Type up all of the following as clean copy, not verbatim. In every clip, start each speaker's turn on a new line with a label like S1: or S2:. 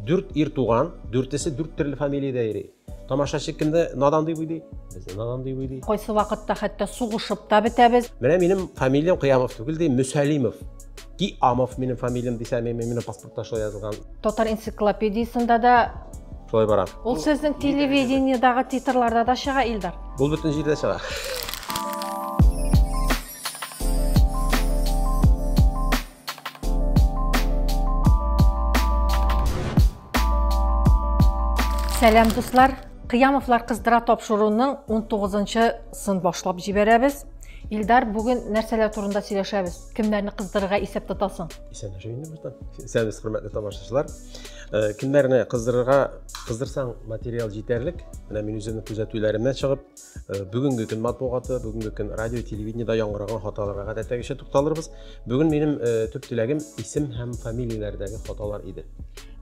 S1: Дүрт ир туған, дүртесі дүрт түрлі фамилияда ери. Тамашачы кімді надан деп ойлайды? Бізді надан деп ойлайды.
S2: Қойсы вақытта хәтта суғышып та бітәбіз.
S1: Менә минем фамилиям Қиямов түгел де, Мүсәлимов. Ки Амов минем фамилиям дисәм, минем паспортта шулай язылган.
S2: Татар энциклопедиясында да
S1: шулай барам.
S2: Ул сезнең телевидениедагы титрларда да чыга, Илдар.
S1: Бул бүтән җирдә чыга.
S2: Сәлам дуслар, Кыямовлар кыздыра тапшыруның 19-сын башлап җибәрәбез. Илдар, бүген нәрсәләр турында сөйләшәбез? Кемнәрне кыздырырга исәп тотасың?
S1: Исәпләшәбез бурдан. Сәбез хөрмәтле тамашачылар. Кемнәрне кыздырсаң материал җитәрлек. Менә мин үземнең күзәтүләремнән чыгып, бүгенге көн матбугаты, бүгенге көн радио, телевидениедә яңгыраган хаталарга гадәттәгечә тукталырбыз. Бүген минем төп теләгем исем һәм фамилияләрдәге хаталар иде.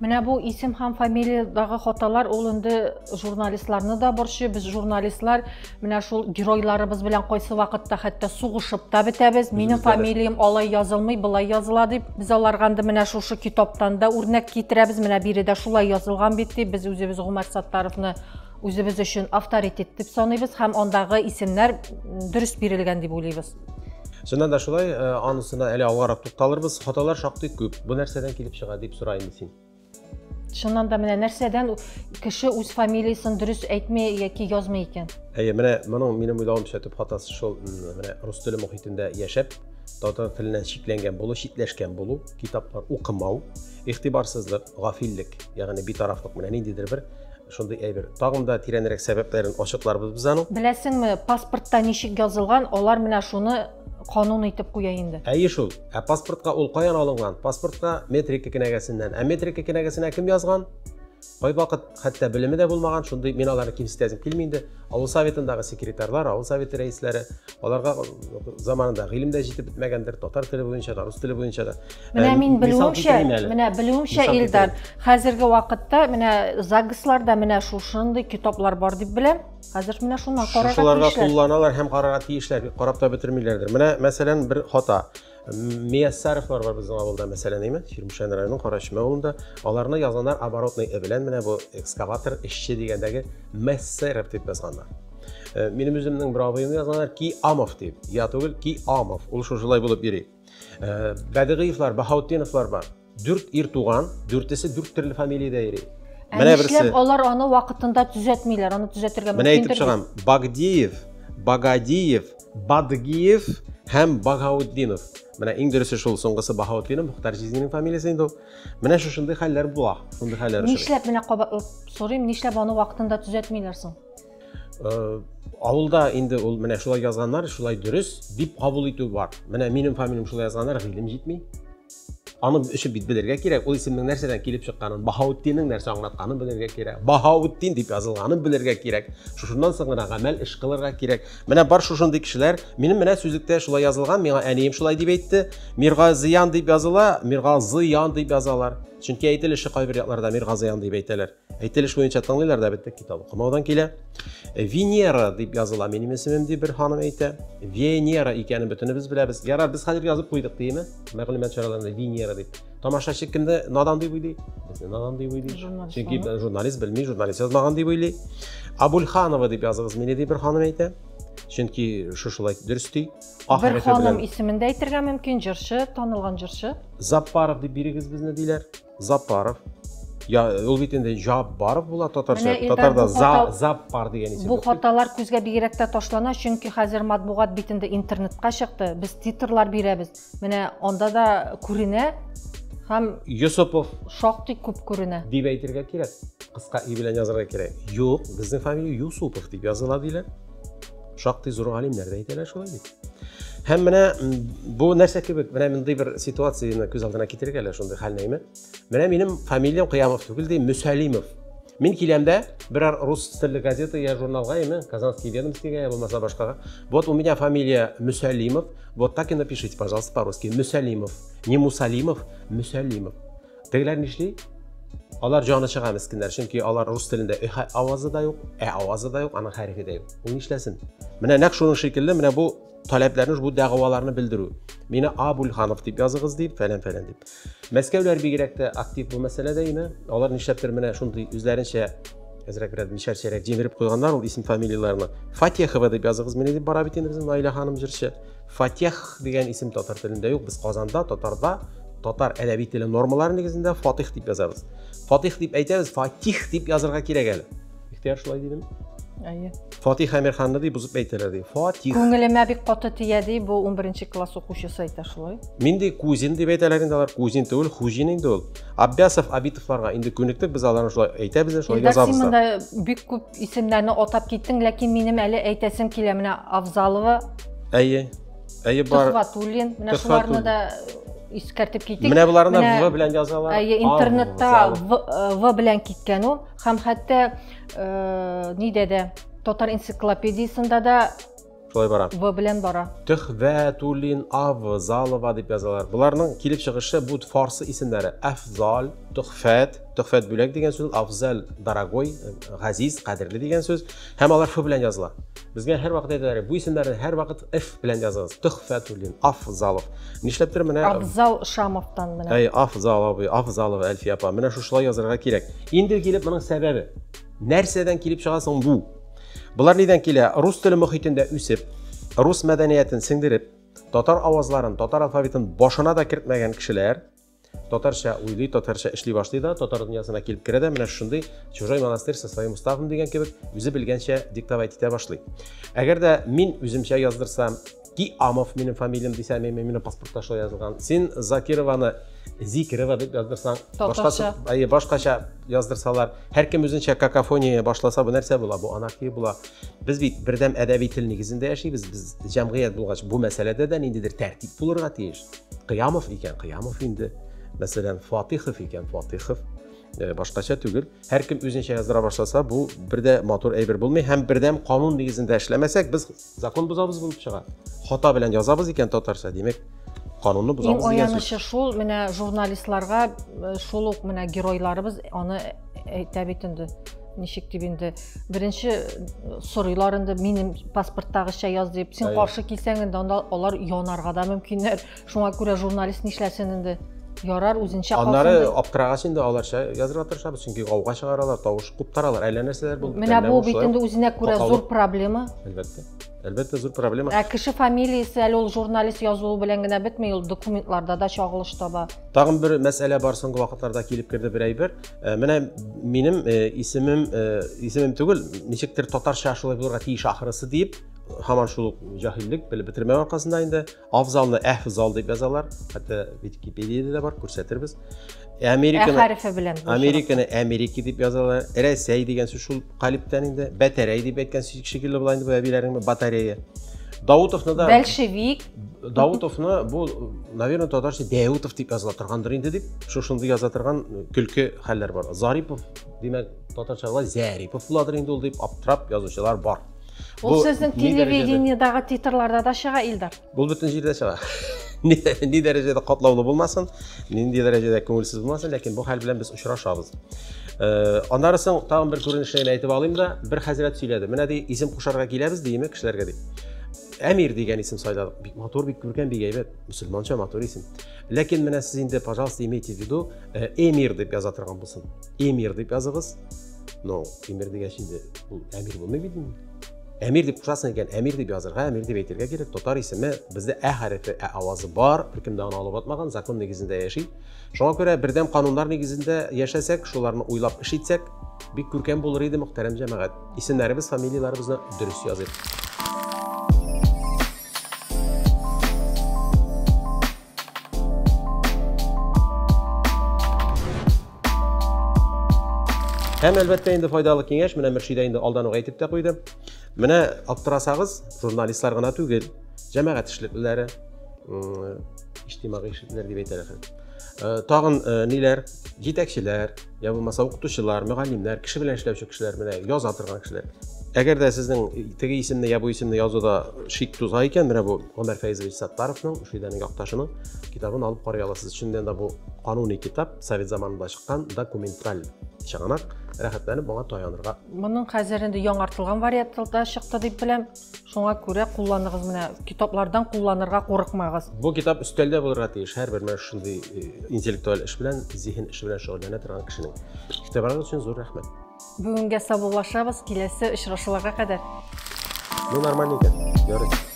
S2: Менә бу исем һәм фамилиядагы хаталар ул инде журналистларны да борчы. Без журналистлар менә шул геройларыбыз белән кайсы вакытта хәтта сугышып та бетәбез. Минем фамилиям алай язылмый, былай языла дип. Без аларга инде менә шушы китаптан да үрнәк китерәбез. Менә биредә шулай язылган бит дип. Без үзебез Гомәр Саттаровны үзебез өчен авторитет дип саныйбыз һәм андагы исемнәр дөрес бирелгән дип уйлыйбыз.
S1: Шуннан да шулай, анысына әле алгарак тукталырбыз. Хаталар шактый күп. Бу нәрсәдән килеп чыга дип сорайм син.
S2: Шуннан да менә нәрсәдән кеше үз фамилиясын дөрес әйтмәй яки язмый икән.
S1: Менә моның минем уйлавымча төп хатасы шул, менә рус теле мөхитендә яшәп, татар теленнән шикләнгән булу, читләшкән булу, китаплар укымау, игътибарсызлык, гафиллек, ягъни битарафлык менә ниндидер бер шундый әйбер. Тагын да тирәнрәк сәбәпләрен ачыкларбыз без аның.
S2: Беләсеңме, паспортта ничек язылган, алар менә шуны канун итеп куя инде.
S1: Әйе шул. Паспортка ул каян алынган? Паспортка метрика кенәгәсеннән. Метрика кенәгәсенә кем язган? Кай вакыт хәтта белеме дә булмаган, шундый мин аларны кимсетәсем килми инде. Авыл советындагы секретарьлар, авыл советы рәисләре, аларга заманында гыйлемдә җитеп бетмәгәндер, татар теле буенча да, рус теле буенча да.
S2: Менә мин белүемчә, Илдар, хәзерге вакытта менә ЗАГСларда менә шушындый китаплар бар дип беләм. Хәзер менә шуннан карарга тиешләр.
S1: Шуларга кулланалар һәм карарга тиешләр, карап та бетермиләрдер. Менә мәсәлән бер хата. Мияссаровлар бар безнең авылда мәсәлән, әйме? Ширмушан районының Карашма авылында. Аларны язганнар оборотный белән менә бу экскаватор эшче дигәндәге Мессеров дип язганнар. Минем үземнең бер абыйны язганнар Ки Амов дип. Я түгел, Ки Амов. Ул шулай булып йөри. Бәдигыевлар, Баһаутдиновлар бар. Дүрт ир туган, дүртесе дүрт төрле фамилиядә йөри.
S2: Менә берсе. Алар аны вакытында төзәтмиләр, аны төзәтергә мөмкин.
S1: Менә әйтеп чыгам, Багдиев, Багадиев, Бадгиев һәм Багаутдинов. Менә иң дөресе шул, соңгысы Баһаутдинов, Мухтар Җизниның фамилиясе инде ул. Менә шушындый хәлләр була, шундый хәлләр.
S2: Нишләп менә кабатлап сорыйм, нишләп аны вакытында төзәтмиләр соң?
S1: Авылда инде ул менә шулай язганнар, шулай дөрес дип кабул итү бар. Менә минем фамилиям шулай язганнар, гыйлем җитми. Аны өчен бит белергә кирәк. Ул исемнең нәрсәдән килеп чыкканын, Баһаутдинның нәрсә аңлатканын белергә кирәк. Баһаутдин дип язылганын белергә кирәк. Шушыннан соң гына гамәл эш кылырга кирәк. Менә бар шушындый кешеләр, минем менә сүзлектә шулай язылган, миңа әнием шулай дип әйтте. Миргазыян дип языла, Миргазыян дип язалар. Чөнки әйтелеше кайбер якларда Миргазыян дип әйтәләр. Әйтелеш буенча тыңлыйлар да бит китап укымаудан килә. Венера дип языла, минем исемем дип бер ханым әйтә. Венера икәнен бөтенебез беләбез. Ярар, без хәзер язып куйдык димме? Мәгълүмат чараларында Венера дип. Тамашачы кемде надан дип уйлый? Безне надан дип уйлый. Чөнки журналист белми, журналист язмаган дип уйлый. Абульханова дип языгыз, мине дип бер ханым әйтә. Чөнки шушылай дөрес ди.
S2: Бер ханым исемендә әйтергә мөмкин, җырчы, танылган җырчы.
S1: Запаров дип бирегез безне диләр. Запаров. Я ул бит инде Жаббаров була татарча. Татарда Заппар дигән исем.
S2: Бу хаталар күзгә бигрәк тә ташлана, чөнки хәзер матбугат битендә интернетка чыкты. Без титрлар бирәбез. Менә анда да күренә һәм
S1: Юсупов
S2: шактый күп күренә.
S1: Дип әйтергә кирәк. Кыска и белән язарга кирәк. Юк, безнең фамилия Юсупов дип языла диләр. Шактый зур галимнәр дә әйтәләр шулай дип. Һәм менә бу нәрсә кебек, менә мондый бер ситуацияны күз алдына китергәләр шундый хәлнәйме? Менә минем фамилиям Кыямов түгел ди, Мүсәлимов. Мин киләмдә берәр рус телле газета я журналга, Казанский ведомствига, я булмаса башкага. Вот у меня фамилия Мүсәлимов. Вот так и напишите, пожалуйста, по-русски. Мүсәлимов. Не Мусалимов, Мүсәлимов. Тегеләр нишли? Алар жаны чыга мискиннәр, чөнки алар рус телендә авазы да юк, авазы да юк, аның хәрефе дә юк. Ул нишләсен? Менә нәкъ шуның шикелле, менә бу таләпләрне, бу дәгъваларны белдерү. Мине Абулханов дип языгыз дип, фәлән дип. Мәскәүләр бигрәк тә актив бу мәсьәләдә ине. Алар нишләптер менә шундый үзләренчә әзрәк бер мишәрчәрәк җимереп куйганнар ул исем фамилияларны. Фатехова дип языгыз мине дип бара бит инде безнең Наилә ханым җырчы. Фатех дигән исем татар телендә юк. Без Казанда, татар әдәби теле нормалары нигезендә Фатих дип язабыз. Фатих дип әйтәбез, Фатих дип язырга кирәк әле. Ихтияр шулай дидем.
S2: Әйе.
S1: Фатих Әмирханны дип бузып әйтәләр ди. Фатих.
S2: Күңелемә бик каты тия ди, бу 11 класс укучысы әйтә шулай.
S1: Мин ди кузин дип әйтәләр инде, алар кузин түгел, хужин инде ул. Аббасов, Абитовларга инде күнектек, без аларны шулай әйтәбез, шулай язабыз.
S2: Син монда бик күп исемнәрне атап киттең, ләкин минем әле әйтәсем килә, менә Авзалова.
S1: Әйе. Әйе бар.
S2: Төхватуллин, менә шуларны да искәртеп киттек.
S1: Менә буларны В белән язалар.
S2: Әйе, интернетта В белән киткән ул. Һәм хәтта нидә дә Татар энциклопедиясендә дә
S1: шулай бара.
S2: В белән бара.
S1: Төхватуллин, Авзалова дип язалар. Буларның килеп чыгышы бу фарсы исемнәре. Афзал, Төхфат бүләк дигән сүз, Афзал дорогой, газиз, кадерле дигән сүз. Һәм алар Ф белән языла. Безгә һәр вакыт әйтәләр, бу исемнәрне һәр вакыт Ф белән языгыз. Төхфатуллин, Афзалов. Нишләптер менә
S2: Абзал Шамовтан менә.
S1: Әй, Афзалова, Әлфия апа. Менә шулай язырга кирәк. Инде килеп моның сәбәбе. Нәрсәдән килеп чыга соң бу? Булар нидән килә? Рус теле мөхитендә үсеп, рус мәдәниятен сеңдереп, татар авазларын, татар алфавитын башына да кертмәгән кешеләр, татарча уйлый, татарча эшли башлый да, татар дөньясына килеп керә дә, менә шундый чужой монастырь со своим уставом дигән кебек, үзе белгәнчә диктовать итә башлый. Әгәр дә мин үземчә яздырсам, Ки Амов минем фамилиям дисәм, минем паспортта шулай язылган. Син Закированы Зикирова дип яздырсаң, башкача яздырсалар, һәр кем үзенчә какофония башласа, бу нәрсә була? Бу анархия була. Без бит бердәм әдәби тел нигезендә яшибез, без җәмгыять булгач, бу мәсьәләдә дә ниндидер тәртип булырга тиеш. Кыямов икән, Кыямов инде. Мәсәлән, Фатихов икән, Фатихов. Башкача түгел. Һәр кем үзенчә яздыра башласа, бу бердә матур әйбер булмый, һәм бердәм канун нигезендә эшләмәсәк, без закон бузабыз булып чыга. Хата белән язабыз икән татарча, димәк, канунны бузабыз дигән сүз.
S2: Аянышы шул, менә журналистларга шул ук менә геройларыбыз аны әйтә бит инде. Ничек дип инде беренче сорыйлар инде минем паспорттагыча яз дип, син каршы килсәң инде алар янарга да мөмкиннәр. Шуңа күрә журналист нишләсен инде? Ярар үзенчә калсын.
S1: Аннары аптырагач инде аларча язырга тырышабыз, чөнки гауга чыгаралар, тавыш куптаралар, әллә нәрсәләр булып.
S2: Менә бу бит инде үзенә күрә зур проблема.
S1: Әлбәттә зур проблема.
S2: Кеше фамилиясе әле ул журналист язуы белән генә бетми, ул документларда да чагылыш таба.
S1: Тагын бер мәсьәлә бар, соңгы вакытларда килеп керде бер әйбер. Менә минем исемем түгел, ничектер татарча шулай булырга тиеш ахырысы дип, һаман шул җаһиллек белеп бетермә аркасында инде Авзалны Афзал дип язалар. Хәтта Википедиядә дә бар, күрсәтербез. Американы Америка дип язалар. Рәсәй дигән сүз шул калиптән инде. Бәтәрәй дип әйткән шикелле була инде бу әбиләрнең батарея. Даутовны да
S2: Большевик.
S1: Даутовны бу, наверное, татарча Даутов дип языла торгандыр инде дип, шушынды яза торган көлке хәлләр бар. Зарипов димәк татарчага Зарипов буладыр инде ул дип аптырап язучылар бар.
S2: Ул сезнең телевидениедагы титрларда да чыга, Илдар.
S1: Бу бөтен җирдә чыга. Ни дәрәҗәдә катлаулы булмасын, нинди дәрәҗәдә күңелсез булмасын, ләкин бу хәл белән без очрашабыз. Аннары соң тагын бер күренешне әйтеп алыйм да, бер хәзрәт сөйләде. Менә ди исем кушарга киләбез диеме кешеләргә ди. Әмир дигән исем сайладык. Бик матур, бик күркәм, бик әйбәт, мөселманча матур исем. Ләкин менә сез инде, пожалуйста, имейте в виду, Эмир дип яза торган булсын. Эмир дип языгыз. Но Эмир дигәч инде ул Әмир булмый бит инде. Әмир дип кушасың икән, Әмир дип язырга, Әмир дип әйтергә кирәк. Татар исеме бездә хәрефе, авазы бар, беркем дә аны алып атмаган, закон нигезендә яши. Шуңа күрә бердәм кануннар нигезендә яшәсәк, шуларны уйлап эш итсәк, бик күркәм булыр иде, мөхтәрәм җәмәгать. Исемнәребез, фамилияларыбызны дөрес языйк. Һәм әлбәттә инде файдалы киңәш, менә Мөршидә инде алдан ук әйтеп тә куйды. Менә аптырасагыз, журналистлар гына түгел, җәмәгать эшлеклеләре, иҗтимагый эшлеклеләр дип әйтәләр. Тагын ниләр, җитәкчеләр, я булмаса укытучылар, мөгаллимнәр, кеше белән эшләүче кешеләр, менә яза торган кешеләр. Әгәр дә сезнең теге исемне я бу исемне язуда шик туза икән, менә бу Гомәр Фәйзович Саттаровның, Мөршидәнең якташының китабын алып карый аласыз. Чыннан да бу кануни китап, Совет заманында чыккан, документаль чыганак рәхәтләнеп аңа таянырга.
S2: Моның хәзер инде яңартылган вариантында чыкты дип беләм. Шуңа күрә кулланыгыз менә китаплардан кулланырга курыкмагыз.
S1: Бу китап өстәлдә булырга тиеш. Һәрбер менә шундый интеллектуаль эш белән, зиһен эше белән шөгыльләнә торган кешенең. Китапларыгыз өчен зур рәхмәт.
S2: Бүгенгә саубуллашабыз, киләсе очрашуларга кадәр.
S1: Ну нормально икән. Ярый.